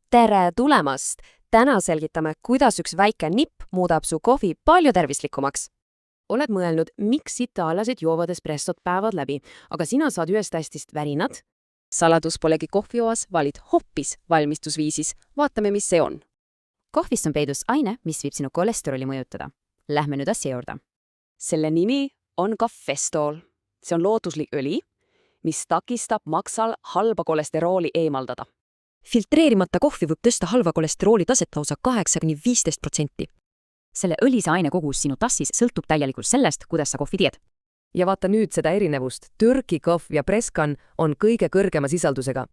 Tere tulemast! Täna selgitame, kuidas üks väike nipp muudab su kohvi palju tervislikumaks. Oled mõelnud, miks itaallased joovad espressot päevad läbi, aga sina saad ühest hästist värinad? Saladus polegi kohvijoas, valid hoopis valmistusviisis. Vaatame, mis see on. Kohvist on peidus aine, mis viib sinu kolesteroli mõjutada. Lähme nüüd asja juurde. Selle nimi on kafestool. See on looduslik õli, mis takistab maksal halba kolesterooli eemaldada. Filtreerimata kohvi võib tõsta halva kolesterooli taset lausa 8–15%. Selle õlise aine kogus sinu tassis sõltub täielikult sellest, kuidas sa kohvi teed. Ja vaata nüüd seda erinevust. Türgi kohv ja Preskan on kõige kõrgema sisaldusega.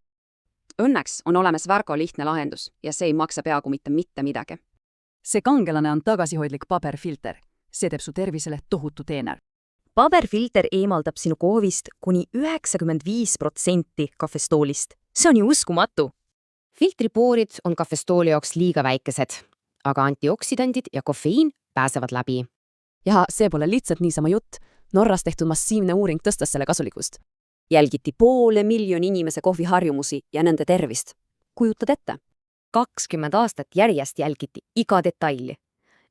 Õnneks on olemas väga lihtne lahendus ja see ei maksa peaaegu mitte midagi. See kangelane on tagasihoidlik paberfilter. See teeb su tervisele tohutu teener. Paberfilter eemaldab sinu kohvist kuni 95% kafestoolist. See on ju uskumatu! Filtripoorid on kafestooli jaoks liiga väikesed, aga antioksidandid ja kofeiin pääsevad läbi. Ja see pole lihtsalt niisama jutt. Norras tehtud massiivne uuring tõstas selle kasulikkust. Jälgiti 500,000 inimese kohviharjumusi ja nende tervist. Kujutad ette? 20 aastat järjest jälgiti iga detaili.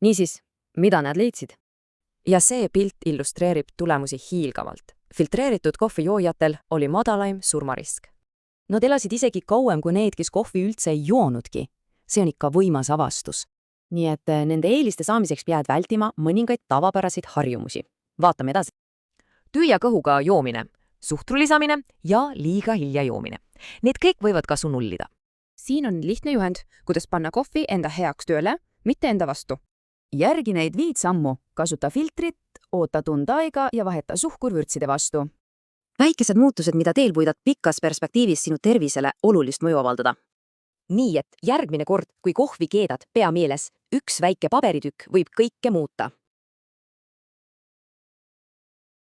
Niisiis, mida nad leidsid? Ja see pilt illustreerib tulemusi hiilgavalt. Filtreeritud kohvijoojatel oli madalaim surmarisk. Nad elasid isegi kauem kui need, kes kohvi üldse ei joonudki. See on ikka võimas avastus. Nii et nende eeliste saamiseks pead vältima mõningaid tavapäraseid harjumusi. Vaatame edasi. Tüüa kõhuga joomine, suhtru lisamine ja liiga hilja joomine. Need kõik võivad kasu nullida. Siin on lihtne juhend, kuidas panna kohvi enda heaks tööle, mitte enda vastu. Järgi neid 5 sammu. Kasuta filtrit, oota tund aega ja vaheta suhkur vürtside vastu. Väikesed muutused, mida teel võidad pikas perspektiivis sinu tervisele olulist mõju avaldada. Nii et järgmine kord, kui kohvi keedad, pea meeles, üks väike paberitükk võib kõike muuta.